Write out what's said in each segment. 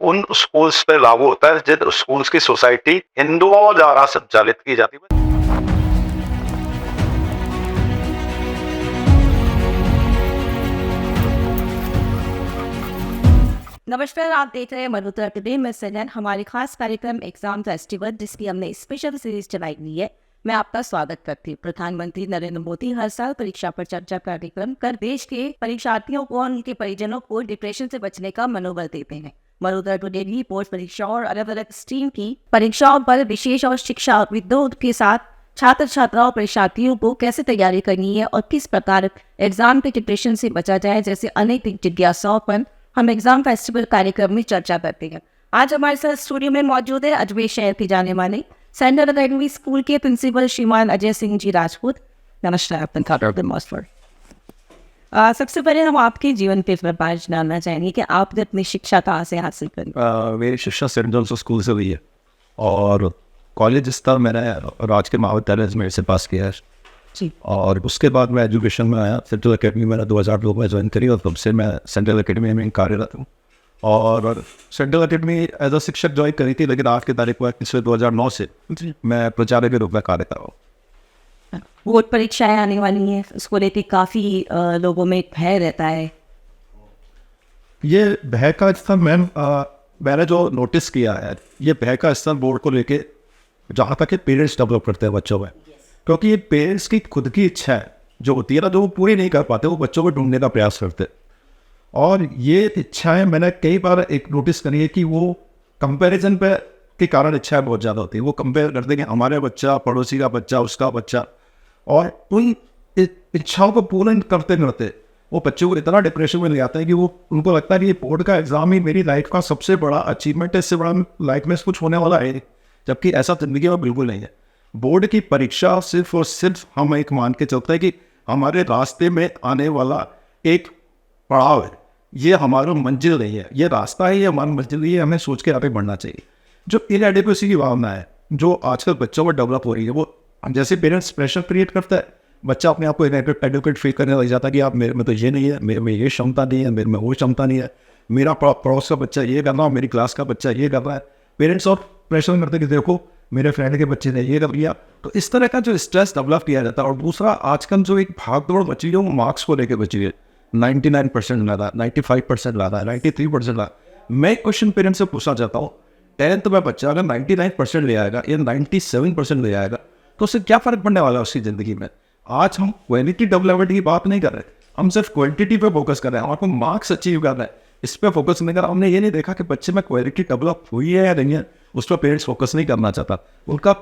उन स्कूल्स पे लागू होता है जिन स्कूल्स की सोसाइटी हिंदुओं द्वारा संचालित की जाती है। नमस्कार, आप देख रहे हैं मधुर टुडे में सजन हमारे खास कार्यक्रम एग्जाम फेस्टिवल जिसकी हमने स्पेशल सीरीज चलाई हुई है। मैं आपका स्वागत करती हूँ। प्रधानमंत्री नरेंद्र मोदी हर साल परीक्षा पर चर्चा कार्यक्रम कर देश के परीक्षार्थियों को और उनके परिजनों को डिप्रेशन से बचने का मनोबल देते हैं। मधुर टुडे भी पोस्ट परीक्षाओं और अलग अलग स्ट्रीम की परीक्षाओं पर विशेष और शिक्षा विदों के साथ छात्र छात्राओं परीक्षार्थियों को कैसे तैयारी करनी है और किस प्रकार एग्जाम के डिप्रेशन से बचा जाए जैसे अनेक जिज्ञासाओं पर हम एग्जाम फेस्टिवल कार्यक्रम में चर्चा करते हैं। आज हमारे साथ स्टूडियो में मौजूद है अजमेर शहर के जाने माने सेंट्रल अकेडमी स्कूल के प्रिंसिपल श्रीमान अजय सिंह जी राजपूत। नमस्कार। सबसे पहले हम आपके जीवन पे प्रकाश डालना चाहेंगे कि आपने अपनी शिक्षा कहाँ से हासिल करी। मेरी शिक्षा सेंट जॉन्स स्कूल से हुई है और कॉलेज स्तर मैंने राजकीय महाविद्यालय अजमेर से पास किया है जी। और उसके बाद मैं एजुकेशन में आया। सेंट्रल अकेडमी मैंने 2002 में ज्वाइन करी और तब से मैं सेंट्रल अकेडमी में कार्यरत हूँ। और सेंट्रल अकेडमी एज अ शिक्षक ज्वाइन करी थी, लेकिन आज की तारीख में पिछले 2009 से मैं प्राचार्य के रूप में कार्य कर रहा हूँ। बोर्ड परीक्षाएं आने वाली हैं, उसको लेकर काफ़ी लोगों में भय रहता है। ये भय का स्तर मैंने जो नोटिस किया है, ये भय का स्तर बोर्ड को लेके जहाँ तक पेरेंट्स डेवलप करते हैं बच्चों में, क्योंकि ये पेरेंट्स की खुद की इच्छा है जो होती है ना, जो वो पूरी नहीं कर पाते, वो बच्चों को ढूंढने का प्रयास करते हैं। और ये इच्छाएं मैंने कई बार एक नोटिस करी है कि वो कंपैरिजन पे के कारण इच्छाएं बहुत ज़्यादा होती है। वो कंपेयर करते हैं कि हमारे बच्चा, पड़ोसी का बच्चा, उसका बच्चा, और उन इच्छाओं को पूर्ण करते करते वो बच्चों को इतना डिप्रेशन में ले जाते हैं कि वो उनको लगता है कि ये बोर्ड का एग्जाम ही मेरी लाइफ का सबसे बड़ा अचीवमेंट है, इससे बड़ा लाइफ में कुछ होने वाला है, जबकि ऐसा जिंदगी में बिल्कुल नहीं है। बोर्ड की परीक्षा सिर्फ और सिर्फ हम एक मान के चलते हैं कि हमारे रास्ते में आने वाला एक पड़ाव है, ये हमारा मंजिल नहीं है, ये रास्ता है, ये हमारी मंजिल नहीं है, हमें सोच के आगे बढ़ना चाहिए। जो इनएडिक्वेसी की भावना है जो आजकल बच्चों में डेवलप हो रही है, वो जैसे पेरेंट्स प्रेशर क्रिएट करता है, बच्चा अपने आप को इनएडिक्वेट फील करने लग जाता है कि आप मेरे में तो ये नहीं है, मेरे में ये क्षमता नहीं है, मेरे में वो क्षमता नहीं है, मेरा पड़ोस का बच्चा ये कर रहा है, मेरी क्लास का बच्चा ये कर रहा है। पेरेंट्स और प्रेशर करते कि देखो मेरे फ्रेंड के बच्चे ने ये कर लिया, तो इस तरह का जो स्ट्रेस डेवलप किया जाता है। और दूसरा, आजकल जो एक भागदौड़ बची है वो मार्क्स को लेकर बची है। 99% लाता, 95% लाता, 93% लाता। मैं क्वेश्चन पेरेंट्स से पूछना चाहता हूँ, 10th में बच्चा अगर 99% ले आएगा या 97% ले आएगा तो उससे क्या फ़र्क पड़ने वाला है उसकी ज़िंदगी में। आज हम क्वालिटी डेवलपमेंट की बात नहीं कर रहे, हम सिर्फ क्वांटिटी पे फोकस कर रहे हैं, हमारे को मार्क्स अचीव कर रहे हैं, इस पर फोकस नहीं कर रहा। हमने ये नहीं देखा कि बच्चे में क्वालिटी डेवलप हुई है या नहीं है, उस पर पेरेंट्स फोकस नहीं करना चाहता। उनका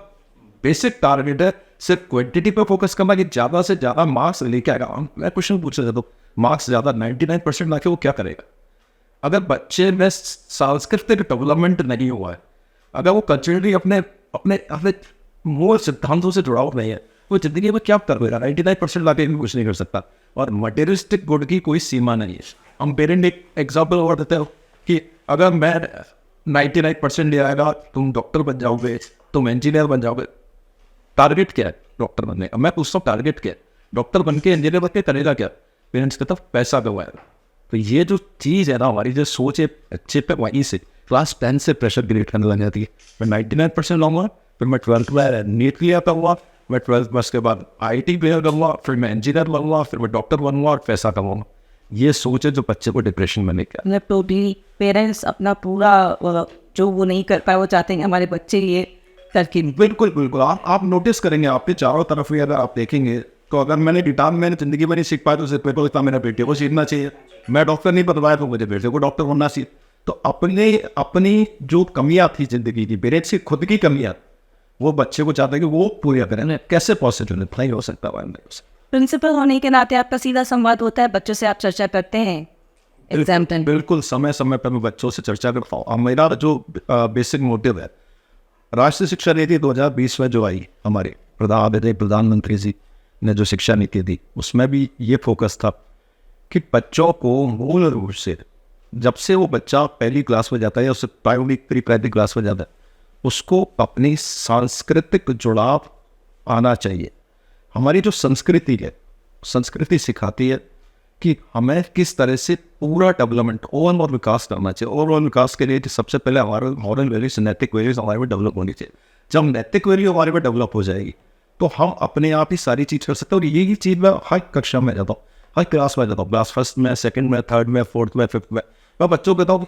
बेसिक टारगेट है सिर्फ क्वांटिटी पे फोकस करना कि ज़्यादा से ज़्यादा मार्क्स लेके आएगा। मैं क्वेश्चन पूछना चाहता हूँ, मार्क्स ज़्यादा 99% लाके वो क्या करेगा? अगर बच्चे में सांस्कृतिक डेवलपमेंट नहीं हुआ है, अगर वो कल्चरली अपने अपने अपने मूल सिद्धांतों से जुड़ाव नहीं है, वो जिंदगी में क्या करेगा? 99% लाके भी कुछ नहीं कर सकता। और मटेरियलिस्टिक गुड की कोई सीमा नहीं है। हम पेरेंट एक एग्जाम्पल और देते हो कि अगर मैं 99% ले आएगा तुम डॉक्टर बन जाओगे, तुम इंजीनियर बन जाओगे। टारगेट क्या है डॉक्टर बनने का? मैं पूछता हूँ टारगेट क्या है? डॉक्टर बन के इंजीनियर बन के करेगा क्या? पेरेंट्स कहता पैसा कमाएगा। तो ये जो चीज़ है ना, हमारी जो सोच है अच्छे पे, वहीं से क्लास 10 से प्रेशर क्रिएट करने लग जाती है। मैं 99% लाऊंगा, फिर मैं 12th में नीट क्लियर करूँगा, मैं 12th में उसके बाद IIT क्लियर करूँगा, फिर मैं इंजीनियर बनूंगा, फिर मैं डॉक्टर बनूंगा और पैसा कमाऊंगा। ये सोच है जो बच्चे को डिप्रेशन में लेकर। मतलब टोटली पेरेंट्स अपना पूरा जो वो नहीं कर पाए वो चाहते हैं हमारे बच्चे ये करके। बिल्कुल बिल्कुल, आप नोटिस करेंगे आपके चारों तरफ ही, अगर आप देखेंगे तो अगर मैंने गिटार मैंने जिंदगी में नहीं सीख पाया तो सिर्फ मेरे को लगता मेरे बेटे को सीखना चाहिए। मैं डॉक्टर नहीं बन पाया तो मुझे बेटे को डॉक्टर बनना चाहिए। तो अपनी जो कमियां थी जिंदगी की, पेरेंट्स की खुद की कमियां, वो बच्चे को चाहते हैं कि वो पूरी करें। कैसे पॉसिबल नहीं हो सकता? प्रिंसिपल होने के नाते आपका सीधा संवाद होता है, बच्चों से आप चर्चा करते हैं एग्जाम टाइम? बिल्कुल, समय समय पर मैं बच्चों से चर्चा करता हूँ। मेरा जो बेसिक मोटिव है, राष्ट्रीय शिक्षा नीति 2020 में जो आई, हमारे प्रधानमंत्री जी ने जो शिक्षा नीति दी, उसमें भी ये फोकस था कि बच्चों को मूल रूप से जब से वो बच्चा पहली क्लास में जाता है या उससे प्राइमरी प्री प्राइमरी क्लास में जाता है, उसको अपनी सांस्कृतिक जुड़ाव आना चाहिए। हमारी जो संस्कृति है, संस्कृति सिखाती है कि हमें किस तरह से पूरा डेवलपमेंट ओवरऑल विकास करना चाहिए। ओवरऑल विकास के लिए सबसे पहले हमारे मॉरल वैल्यूज, नैतिक वैल्यूज हमारे में डेवलप होनी चाहिए। जब नैतिक वैल्यू हमारे में डेवलप हो जाएगी तो हम अपने आप ही सारी चीज़ कर सकते हैं। और यही चीज़ मैं हर कक्षा में जाता हूँ, हर क्लास में जाता हूँ, क्लास फर्स्ट में, सेकंड में, थर्ड में, फोर्थ में, फिफ्थ में, मैं बच्चों को कहता हूँ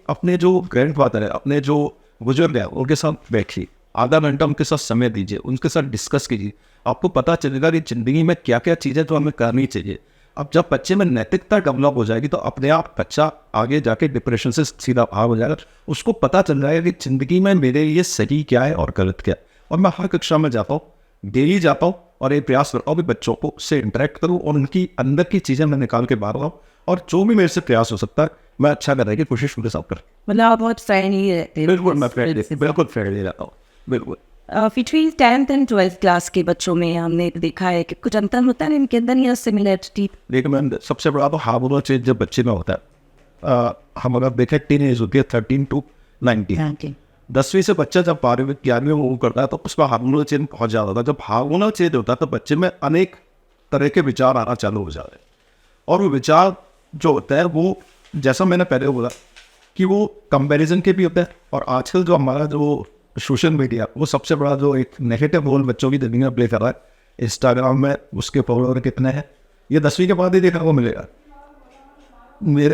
अपने जो ग्रैंड फादर है, अपने जो बुजुर्ग है, उनके साथ बैठिए, आधा घंटा उनके साथ समय दीजिए, उनके साथ डिस्कस कीजिए। आपको पता चलेगा कि ज़िंदगी में क्या क्या चीज़ें तो हमें करनी चाहिए। अब जब बच्चे में नैतिकता डेवलप हो जाएगी तो अपने आप बच्चा आगे जाके डिप्रेशन से सीधा बाहर हो जाएगा। उसको पता चल जाएगा कि ज़िंदगी में मेरे लिए सही क्या है और गलत क्या है। और मैं हर कक्षा में जाता हूँ, डेली जाता हूँ और ये प्रयास करता हूँ कि बच्चों को से इंटरेक्ट करूँ और उनकी अंदर की चीज़ें मैं निकाल के बाहर लाऊँ, और जो भी मेरे से प्रयास हो सकता है मैं अच्छा करने की कोशिश उनके साथ करूँ। मतलब आप बहुत फ्रेंडली रहते हैं। बिल्कुल मैं बिल्कुल फ्रेंडली रहता हूँ, बिल्कुल। Between 10th and 12th class के बच्चों में हमने देखा है कि कुछ अंतर होता है इनके अंदर या सिमिलरिटी। देखिए मैम, सबसे बड़ा तो हार्मोनल चेंज जब बच्चे में होता है। हम अगर देखें टीन एज होती है 13 to 19। 10वीं से बच्चा जब 12वीं 11वीं में मूव करता है तो उसका हार्मोनल चेंज बहुत ज़्यादा होता है। जब हार्मोनल चेंज होता है तो बच्चे में अनेक तरह के विचार आना चालू हो जाते हैं, और वो विचार जो होता है वो, जैसा मैंने पहले बोला कि वो कंपैरिजन के भी होता है। और आजकल जो हमारा जो सोशल मीडिया, वो सबसे बड़ा जो एक नेगेटिव रोल बच्चों की ज़िंदगी में प्ले कर रहा है। इंस्टाग्राम में उसके फॉलोअर कितने हैं ये 10वीं के बाद ही देखने को मिलेगा।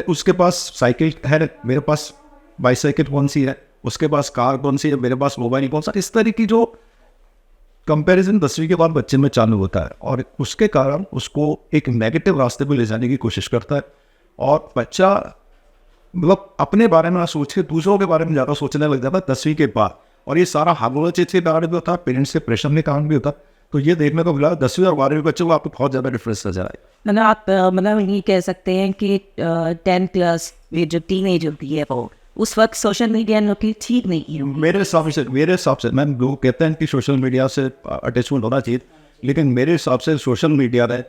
उसके पास साइकिल है, मेरे पास बाईसाइकिल कौन सी है, उसके पास कार कौन सी है, मेरे पास मोबाइल कौन सा। इस तरह की जो कंपैरिजन 10वीं के बाद बच्चे में चालू होता है, और उसके कारण उसको एक नेगेटिव रास्ते पे ले जाने की कोशिश करता है। और बच्चा मतलब अपने बारे में ना सोच के दूसरों के बारे में ज़्यादा सोचने लग जाता है 10वीं के बाद। और ये सारा हार्मोनल चेंज के कारण भी होता है, पेरेंट्स के प्रेशर के कारण भी होता है। तो ये देखने को मिला 10वीं और 12वीं बच्चों को आपको बहुत ज़्यादा डिफरेंस नजर आए। मतलब आप मतलब ये कह सकते हैं कि 10th क्लास में जो टीनेज होती है वो उस वक्त सोशल मीडिया की ठीक नहीं है। मेरे हिसाब से मैम, लोग कहते हैं कि सोशल मीडिया से अटैचमेंट होना चाहिए, लेकिन मेरे हिसाब से सोशल मीडिया ने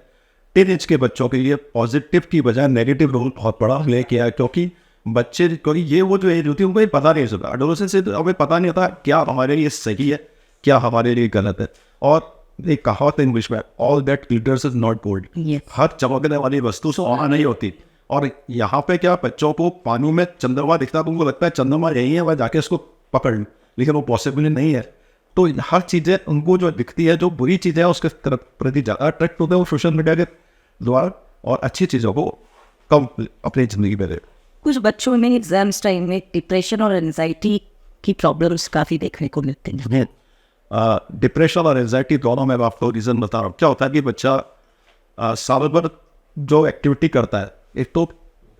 टीनेज के बच्चों के लिए पॉजिटिव की बजाय नेगेटिव रोल बहुत बड़ा प्ले किया है। क्योंकि बच्चे, क्योंकि ये वो जो एज होती है उनको ये पता नहीं होता, एडोलेसेंस से तो हमें पता नहीं होता क्या हमारे लिए सही है, क्या हमारे लिए गलत है। और एक कहावत है इंग्लिश में, all that glitters is not gold. हर चमकने वाली वस्तु सोना नहीं होती। और यहाँ पे क्या, बच्चों को पानी में चंद्रमा दिखता है तो उनको लगता है चंद्रमा यही है, वह जाके उसको पकड़ लूं, लेकिन वो पॉसिबल नहीं है। तो हर चीज़ें उनको जो दिखती है, जो बुरी चीज़ें हैं उसके प्रति ज़्यादा अट्रैक्ट होते हैं वो सोशल मीडिया के द्वारा, और अच्छी चीज़ों को कम अपनी ज़िंदगी में दे। कुछ बच्चों में एग्जाम्स टाइम में डिप्रेशन और एंजाइटी की प्रॉब्लम्स काफ़ी देखने को मिलते हैं। डिप्रेशन और एंजाइटी दोनों में आपको रीज़न बता रहा हूँ। क्या होता है कि बच्चा साल भर जो एक्टिविटी करता है, एक तो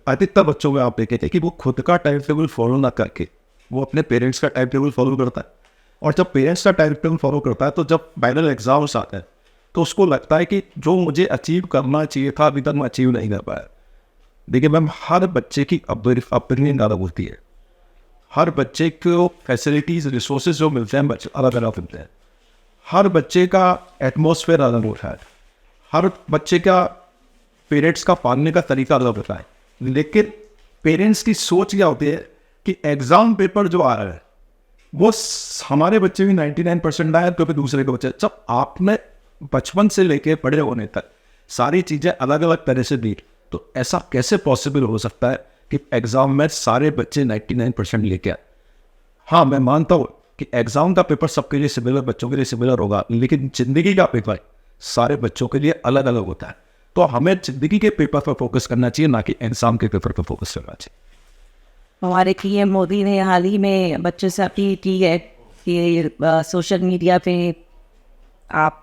अधिकतर बच्चों में आप देखेंगे कि वो खुद का टाइम टेबल फॉलो ना करके वो अपने पेरेंट्स का टाइम टेबल फॉलो करता है। और जब पेरेंट्स का टाइम टेबल फॉलो करता है तो जब फाइनल एग्जाम्स आते हैं तो उसको लगता है कि जो मुझे अचीव करना चाहिए था अभी तक मैं अचीव नहीं कर पाया। देखिए मैम, हर बच्चे की अपनी अलग होती है। हर बच्चे को फैसिलिटीज़, रिसोर्सेज जो मिलते हैं बच्चे अलग अलग मिलते हैं। हर बच्चे का एटमॉस्फेयर अलग होता है। हर बच्चे का पेरेंट्स का पालने का तरीका अलग होता है। लेकिन पेरेंट्स की सोच क्या होती है कि एग्ज़ाम पेपर जो आ रहा है वो हमारे बच्चे भी 99% आए तो फिर दूसरे के बच्चे। जब आपने बचपन से लेके बड़े होने तक सारी चीज़ें अलग अलग तरह से दी, तो ऐसा कैसे पॉसिबल हो सकता है कि एग्ज़ाम में सारे बच्चे 99% लेके आए। हाँ, मैं मानता हूँ कि एग्ज़ाम का पेपर सबके लिए सिमिलर, बच्चों के लिए सिमिलर होगा, लेकिन ज़िंदगी का पेपर सारे बच्चों के लिए अलग अलग होता है। तो हमें ज़िंदगी के पेपर पर फोकस करना चाहिए, ना कि एग्ज़ाम के पेपर पर फोकस करना चाहिए। हमारे पीएम मोदी ने हाल ही में बच्चों से अपील की है कि सोशल मीडिया पे आप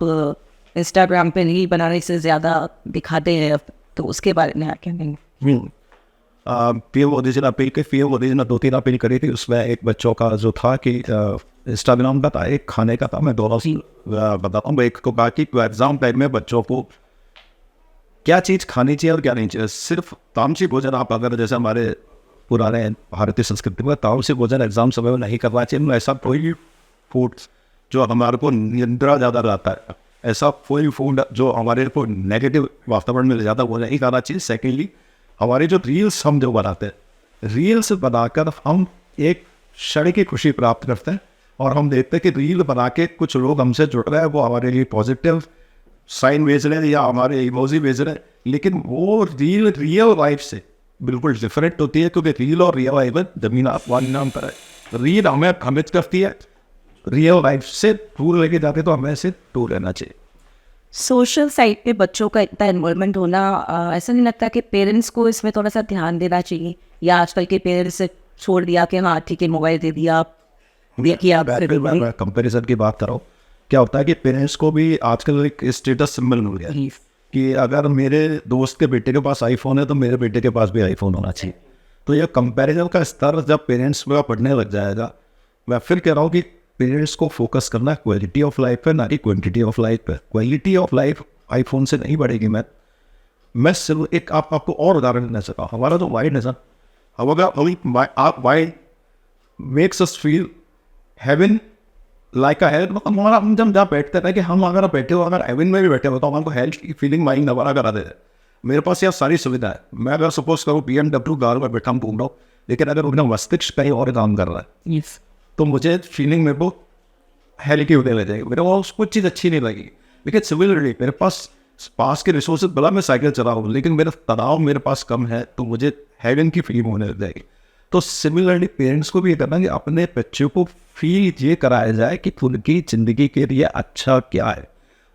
इंस्टाग्राम पे रील बनाने से ज़्यादा दिखाते हैं, तो उसके बारे में क्या कहेंगे? पीएम मोदी जी ने अपील की, पीएम मोदी जी ने 2-3 अपील करी थी। उसमें एक बच्चों का जो था कि इंस्टाग्राम का था, एक खाने का था। मैं दोनों बताता हूँ। एक को कहा कि एग्ज़ाम टाइम में बच्चों को क्या चीज़ खानी चाहिए और क्या नहीं चाहिए। सिर्फ तामसी भोजन आप अगर, जैसे हमारे पुराने भारतीय संस्कृति में तामसी भोजन एग्ज़ाम समय में नहीं करना चाहिए। ऐसा कोई फूड जो हमारे को निद्रा ज़्यादा लाता है, ऐसा कोई फूड जो हमारे को नेगेटिव वातावरण में ले जाता है, वो नहीं खाना चाहिए। सेकेंडली, हमारे जो रील्स हम जो बनाते हैं, रील्स बनाकर हम एक क्षण की खुशी प्राप्त करते हैं, और हम देखते हैं कि रील बना के कुछ लोग हमसे जुड़ रहे हैं, वो हमारे लिए पॉजिटिव साइन भेज रहे हैं या हमारे इमोजी भेज रहे हैं, लेकिन वो रियल लाइफ से बिल्कुल डिफरेंट होती है, क्योंकि रियल और रियल लाइफ में जमीन आसमान नाम पर है। रियल हमें कमिट करती है, रियल लाइफ से दूर लेके जाते तो हमें से दूर रहना चाहिए। सोशल साइट पे बच्चों का इतना इन्वॉल्वमेंट होना, ऐसा नहीं लगता कि पेरेंट्स को इसमें थोड़ा सा ध्यान देना चाहिए, या आजकल के पेरेंट्स से छोड़ दिया कि हाँ ठीक है मोबाइल दे दिया मैं कंपैरिजन की बात कर रहा हूँ। क्या होता है कि पेरेंट्स को भी आजकल एक स्टेटस सिंबल मिल गया है कि अगर मेरे दोस्त के बेटे के पास आईफोन है तो मेरे बेटे के पास भी आईफोन होना चाहिए। तो ये कंपैरिजन का स्तर जब पेरेंट्स में बढ़ने लग जाएगा, मैं फिर कह रहा हूँ कि पेरेंट्स को फोकस करना है क्वालिटी ऑफ लाइफ पे, ना कि क्वांटिटी ऑफ लाइफ पे। क्वालिटी ऑफ लाइफ आईफोन से नहीं बढ़ेगी। मैं सिर्फ एक आपको और उदाहरण देना चाहता हूँ। हमारा जो माइंड है सर, आप mind makes us feel heaven like अ हेल्थ। मतलब हमारा हम जब जहाँ बैठते हैं कि हम अगर बैठे हो, अगर हेवन में भी बैठे हो तो हमको हेल्थ की फीलिंग माइंड हमारा करा दे। मेरे पास यहाँ सारी सुविधा है। मैं अगर सपोज करूँ BMW कार में बैठा हूँ, घूम रहा हूँ, लेकिन अगर उन्हें मस्तिष्क कहीं और काम कर रहा है तो मुझे फीलिंग मेरे को हेल की होने लग जाएगी, मेरे को कुछ चीज़ अच्छी नहीं लगेगी। लेकिन सिमिलरली मेरे पास के रिसोर्सेज, भला मैं साइकिल चला हूँ लेकिन मेरा तनाव मेरे पास कम है तो मुझे हेवन की फीलिंग होने लग जाएगी। तो सिमिलरली पेरेंट्स को भी ये करना कि अपने बच्चों को फील ये कराया जाए कि उनकी ज़िंदगी के लिए अच्छा क्या है,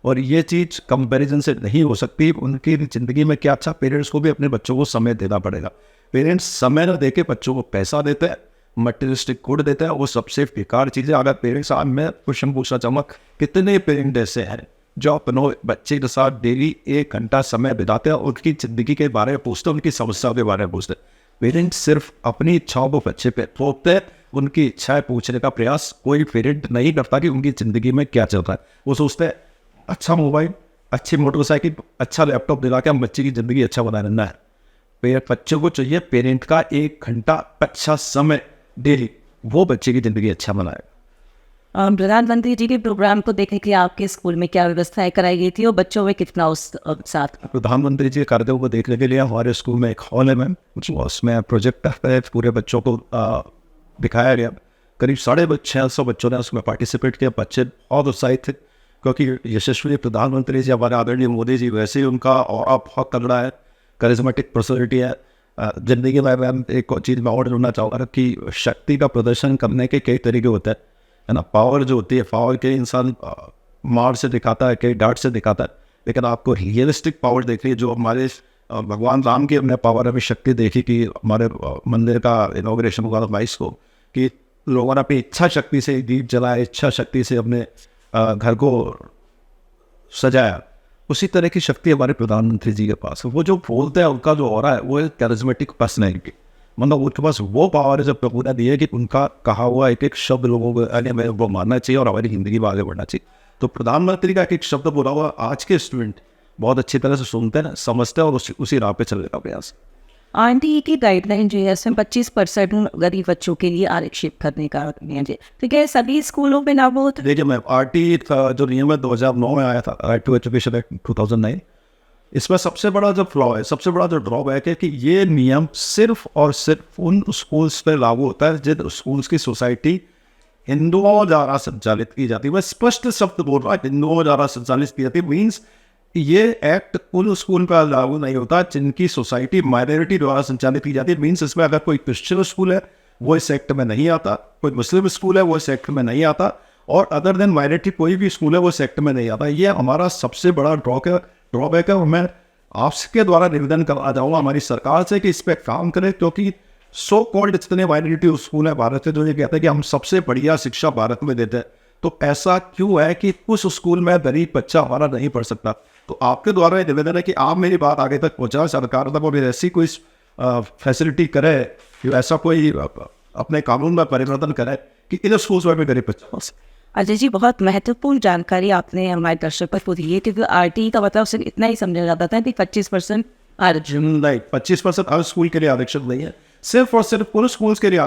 और ये चीज़ कंपैरिजन से नहीं हो सकती। उनकी ज़िंदगी में क्या अच्छा, पेरेंट्स को भी अपने बच्चों को समय देना पड़ेगा। पेरेंट्स समय न दे के बच्चों को पैसा देते हैं, मटेरियलिस्टिक गुड देता है, वो सबसे बेकार चीज़ है। अगर पेरेंट्स, आज मैं क्वेश्चन पूछना चाहूँगा, कितने पेरेंट ऐसे हैं जो अपने बच्चे के साथ डेली 1 घंटा समय बिताते हैं, उनकी ज़िंदगी के बारे में पूछते हैं, उनकी समस्याओं के बारे में पूछते हैं। पेरेंट्स सिर्फ अपनी इच्छाओं को बच्चे पे थोपते हैं, उनकी इच्छाएं पूछने का प्रयास कोई पेरेंट नहीं करता कि उनकी ज़िंदगी में क्या चल रहा है। वो सोचते हैं अच्छा मोबाइल, अच्छी मोटरसाइकिल, अच्छा लैपटॉप दिला के हम बच्चे की ज़िंदगी अच्छा बना लेना है। बच्चों को चाहिए पेरेंट का 1 घंटा अच्छा समय डेली, वो बच्चे की ज़िंदगी अच्छा बनाए। प्रधानमंत्री जी के प्रोग्राम को देखने के लिए आपके स्कूल में क्या व्यवस्थाएं कराई गई थी और बच्चों में कितना उस साथ? प्रधानमंत्री जी के कार्यक्रम को देखने के लिए हमारे स्कूल में एक हॉल है मैम, उसमें प्रोजेक्टर पे पूरे बच्चों को दिखाया गया। करीब 650 बच्चों ने उसमें पार्टिसिपेट किया। बच्चे बहुत उत्साहित थे क्योंकि यशस्वी प्रधानमंत्री जी हमारे आदरणीय मोदी जी, वैसे ही उनका और बहुत तगड़ा है, करिज्मेटिक पर्सनैलिटी है। जिंदगी में मैं एक चीज़ मैं और जोड़ना चाहूँगा कि शक्ति का प्रदर्शन करने के कई तरीके होते हैं, है ना। पावर जो होती है, पावर के इंसान मार से दिखाता है, कई डांट से दिखाता है, लेकिन आपको रियलिस्टिक पावर देखनी है जो हमारे भगवान राम की हमने पावर अभी शक्ति देखी कि हमारे मंदिर का इनॉग्रेशन हुआ था 22 को, कि लोगों ने अपनी इच्छा शक्ति से दीप जलाए, इच्छा शक्ति से अपने घर को सजाया। उसी तरह की शक्ति हमारे प्रधानमंत्री जी के पास। वो जो बोलते हैं, उनका जो हो रहा है, वो है कैरिज्मेटिक पर्सनैलिटी। मतलब उनके पास वो पावर है जब प्रभु ने दी है कि उनका कहा हुआ एक एक शब्द लोगों को हमें वो मानना चाहिए और हमारी ज़िंदगी में आगे बढ़ना चाहिए। तो प्रधानमंत्री का एक एक शब्द बोला हुआ आज के स्टूडेंट बहुत अच्छी तरह से सुनते हैं, समझते हैं और उसी राह पे चलने का प्रयास। आरटीई की गाइडलाइन जो है इसमें 25% गरीब बच्चों के लिए आरक्षित करने का नियम है, तो क्या सभी स्कूलों में लागू होता है? देखिए मैम, आरटीई जो नियम है 2009 में आया था, राइट टू एजुकेशन एक्ट 2009। इसमें सबसे बड़ा जो फ्लॉ है, सबसे बड़ा जो ड्रॉबैक है कि ये नियम सिर्फ और सिर्फ उन स्कूल्स पर लागू होता है जिन स्कूल्स की सोसाइटी हिंदुओं द्वारा संचालित की जाती है। मैं स्पष्ट शब्द बोल रहा हूँ, हिंदुओं द्वारा संचालित की जाती है। मीन्स ये एक्ट उन स्कूल पर लागू नहीं होता जिनकी सोसाइटी माइनॉरिटी द्वारा संचालित की जाती है। मीन्स इसमें अगर कोई क्रिश्चियन स्कूल है वो इस एक्ट में नहीं आता, कोई मुस्लिम स्कूल है वो इस एक्ट में नहीं आता, और अदर देन माइनॉरिटी कोई भी स्कूल है वो इस एक्ट में नहीं आता। ये हमारा सबसे बड़ा ड्रॉबैक है। मैं आपके द्वारा निवेदन करना चाहूँगा हमारी सरकार से कि इस पर काम करें, क्योंकि सो कॉल्ड जितने माइनॉरिटी स्कूल है भारत में जो ये कहते हैं कि हम सबसे बढ़िया शिक्षा भारत में देते हैं, तो ऐसा क्यों है कि उस स्कूल में गरीब बच्चा हमारा नहीं पढ़ सकता? तो आपके द्वारा ये निवेदन है कि आप मेरी बात आगे तक पहुँचाएं, सरकार तक, और ऐसी कोई फैसिलिटी करे, ऐसा कोई अपने कानून में परिवर्तन करे कि इन स्कूल्स में भी गरीब बच्चा। अजय जी, बहुत महत्वपूर्ण जानकारी आपने हमारे दर्शकों को दी है, क्योंकि आरटीई का मतलब सिर्फ इतना ही समझा जाता था कि 25% आरक्षण नहीं, 25% हर स्कूल के लिए आरक्षण नहीं है, सिर्फ और सिर्फ पूरे स्कूल्स के लिए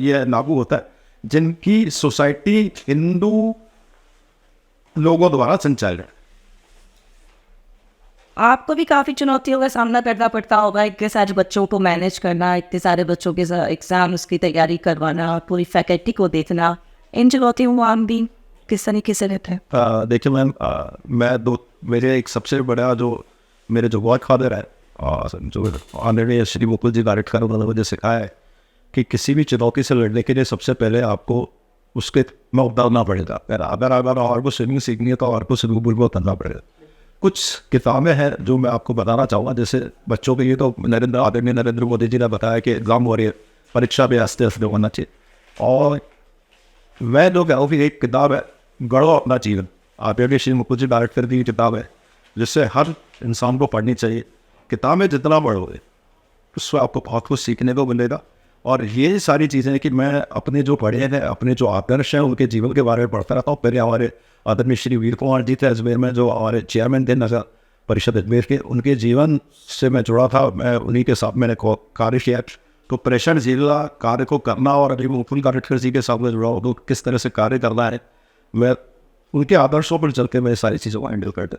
ये लागू होता है जिनकी सोसाइटी हिंदू लोगों द्वारा संचालित है। आपको भी काफ़ी चुनौतियों का सामना करना पड़ता होगा, इतने सारे बच्चों को मैनेज करना, इतने सारे बच्चों के एग्जाम उसकी तैयारी करवाना, पूरी फैकल्टी को देखना, इन चुनौतियों को आप भी किस तरीके से रहते हैं? देखिए मैम, मेरे एक सबसे बड़ा जो मेरे जो गॉड फादर है और जो ऑलरेडी श्री मुकुल जी गारेटकर उन्होंने मुझे सिखाया है कि किसी भी चुनौती से लड़ने के लिए सबसे पहले आपको उसके में उतरना पड़ेगा। अगर और को स्विमिंग सीखनी है तो और को स्विमिंग पूल में उतरना पड़ेगा। कुछ किताबें हैं जो मैं आपको बताना चाहूँगा, जैसे बच्चों के लिए तो आदरणीय नरेंद्र मोदी जी ने बताया कि एग्जाम हो रही है, परीक्षा भी आस्ते आस्ते होना चाहिए। और मैं जो कहूँ कि एक किताब है गढ़ो अपना जीवन, आदरणीय श्री मुकुल जी गारेटकर की किताब है जिससे हर इंसान को पढ़नी चाहिए। किताबें जितना पढ़ोगे उससे आपको बहुत कुछ सीखने को मिलेगा। और ये सारी चीज़ें कि मैं अपने जो पढ़े हैं, अपने जो आदर्श हैं उनके जीवन के बारे में पढ़ता रहता हूँ। पहले हमारे आदरणीय श्री वीर कुमार जी थे अजमेर में, जो हमारे चेयरमैन थे नगर परिषद अजमेर के, उनके जीवन से मैं जुड़ा था। मैं उन्हीं के साथ मैंने कार्य किया, तो प्रेशर झेलना, कार्य को करना, और अभी मुकुल गारेटकर जी के साथ में जुड़ा हूँ तो किस तरह से कार्य करना है, मैं उनके आदर्शों पर चल के मैं सारी चीज़ों को हैंडल करता।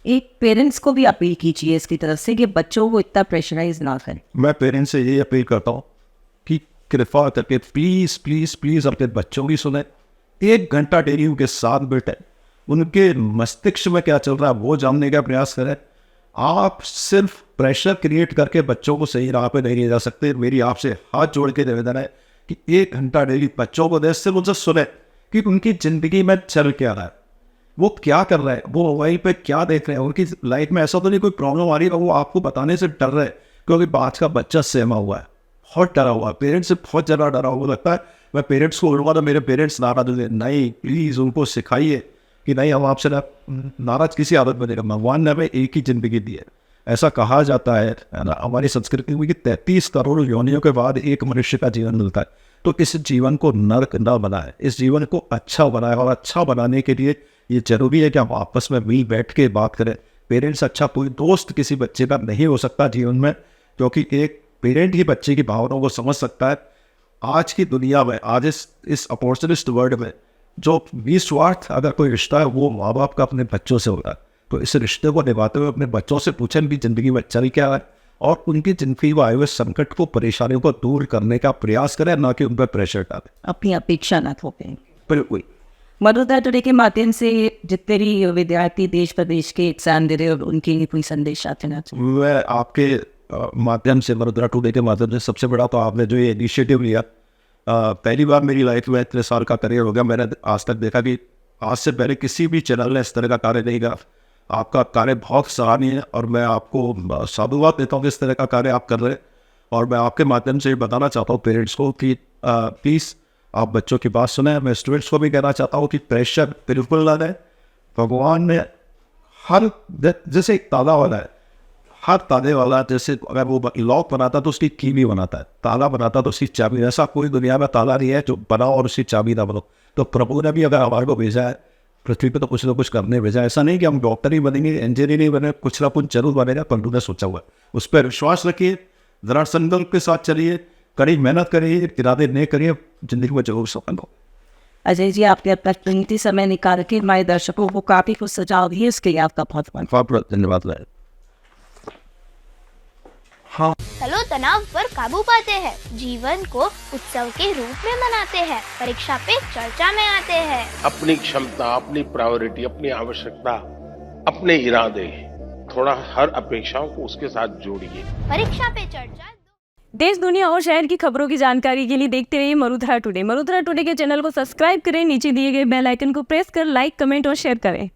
एक पेरेंट्स को भी अपील कीजिए इसकी तरफ से कि बच्चों को इतना प्रेशराइज ना करें। मैं पेरेंट्स से यही अपील करता हूँ कि कृपा करके प्लीज़ प्लीज़ प्लीज़ अपने बच्चों की सुने। 1 घंटा डेली उनके साथ बैठे, उनके मस्तिष्क में क्या चल रहा है वो जानने का प्रयास करें। आप सिर्फ प्रेशर क्रिएट करके बच्चों को सही राह पे नहीं ले जा सकते। मेरी आपसे हाथ जोड़ के निवेदन है कि 1 घंटा डेली बच्चों को दे, सिर्फ उनसे सुने कि उनकी ज़िंदगी में चल क्या रहा है, वो क्या कर रहे हैं, वो वहीं पे क्या देख रहे हैं, उनकी लाइफ में ऐसा तो नहीं कोई प्रॉब्लम आ रही है, वो आपको बताने से डर रहे हैं। क्योंकि आज का बच्चा सहमा हुआ है, बहुत डरा हुआ है, पेरेंट्स से बहुत ज़्यादा डरा हुआ लगता है। मैं पेरेंट्स को बोलूँगा तो मेरे पेरेंट्स नाराज हो गए। नहीं, प्लीज़ उनको सिखाइए कि नहीं, हम आपसे नाराज किसी आदत में नहीं करना। भगवान ने हमें एक ही ज़िंदगी दी है, ऐसा कहा जाता है ना हमारी संस्कृति में कि 33 करोड़ योनियों के बाद एक मनुष्य का जीवन मिलता है। तो इस जीवन को नरक न बनाए, इस जीवन को अच्छा बनाए, और अच्छा बनाने के लिए ये जरूरी है कि हम आपस में मिल बैठ के बात करें। पेरेंट्स अच्छा कोई दोस्त किसी बच्चे का नहीं हो सकता जीवन में, क्योंकि एक पेरेंट ही बच्चे की भावनाओं को समझ सकता है। आज की दुनिया में, आज इस अपॉर्चुनिस्ट वर्ल्ड में, जो निस्वार्थ अगर कोई रिश्ता है वो माँ बाप का अपने बच्चों से होता है। तो इस रिश्ते को निभाते हुए अपने बच्चों से पूछें उनकी ज़िंदगी में चल क्या है, और उनकी ज़िंदगी में आए हुए संकट को, परेशानियों को दूर करने का प्रयास करें, ना कि उन पर प्रेशर डालें। अपनी अपेक्षा न थोपें। बिल्कुल। मरुधरा टुडे के माध्यम से जितने भी विद्यार्थी देश प्रदेश के एग्जाम दे रहे हैं उनके लिए कोई संदेश देना चाहिए? मैं आपके माध्यम से, मरुधरा टुडे के माध्यम से, सबसे बड़ा तो आपने जो ये इनिशिएटिव लिया, पहली बार मेरी लाइफ में इतने साल का करियर हो गया, मैंने आज तक देखा कि आज से पहले किसी भी चैनल ने इस तरह का कार्य नहीं करा। आपका कार्य बहुत सराहनीय है और मैं आपको साधुवाद देता हूँ कि इस तरह का कार्य आप कर रहे हैं। और मैं आपके माध्यम से बताना चाहता हूँ पेरेंट्स को कि प्लीज़ आप बच्चों की बात सुने। मैं स्टूडेंट्स को भी कहना चाहता हूँ कि प्रेशर बिल्कुल ना दें। भगवान ने हर, जैसे एक ताला वाला है, हर ताले वाला जैसे अगर वो लॉक बनाता तो उसकी की भी बनाता है, ताला बनाता तो उसकी चाबी। ऐसा कोई दुनिया में ताला नहीं है जो बनाओ और उसकी चाबी ना बनो। तो प्रभु ने भी अगर हमारे को भेजा है पृथ्वी पे तो कुछ ना कुछ करने भेजा। ऐसा नहीं कि हम डॉक्टर ही बनेंगे, इंजीनियर नहीं बने, कुछ ना कुछ जरूर बनेगा। प्रभु ने सोचा हुआ है, उस पर विश्वास रखिए, दृढ़ संकल्प के साथ चलिए, कड़ी मेहनत करिए, इरादे नहीं करिए, जिंदगी में जरूर सफल हो। अजय जी, आपने अपना कीमती समय निकाल के हमारे दर्शकों को काफ़ी कुछ सुझाव दिए, उसके लिए आपका बहुत बहुत धन्यवाद। हाँ, चलो तनाव पर काबू पाते हैं, जीवन को उत्सव के रूप में मनाते हैं, परीक्षा पे चर्चा में आते हैं। अपनी क्षमता, अपनी प्रायोरिटी, अपनी आवश्यकता, अपने इरादे, थोड़ा हर अपेक्षाओं को उसके साथ जोड़िए। परीक्षा पे चर्चा। देश, दुनिया और शहर की खबरों की जानकारी के लिए देखते रहिए मरुधरा टुडे। मरुधरा टुडे के चैनल को सब्सक्राइब करें, नीचे दिए गए बेल आइकन को प्रेस कर लाइक, कमेंट और शेयर करें।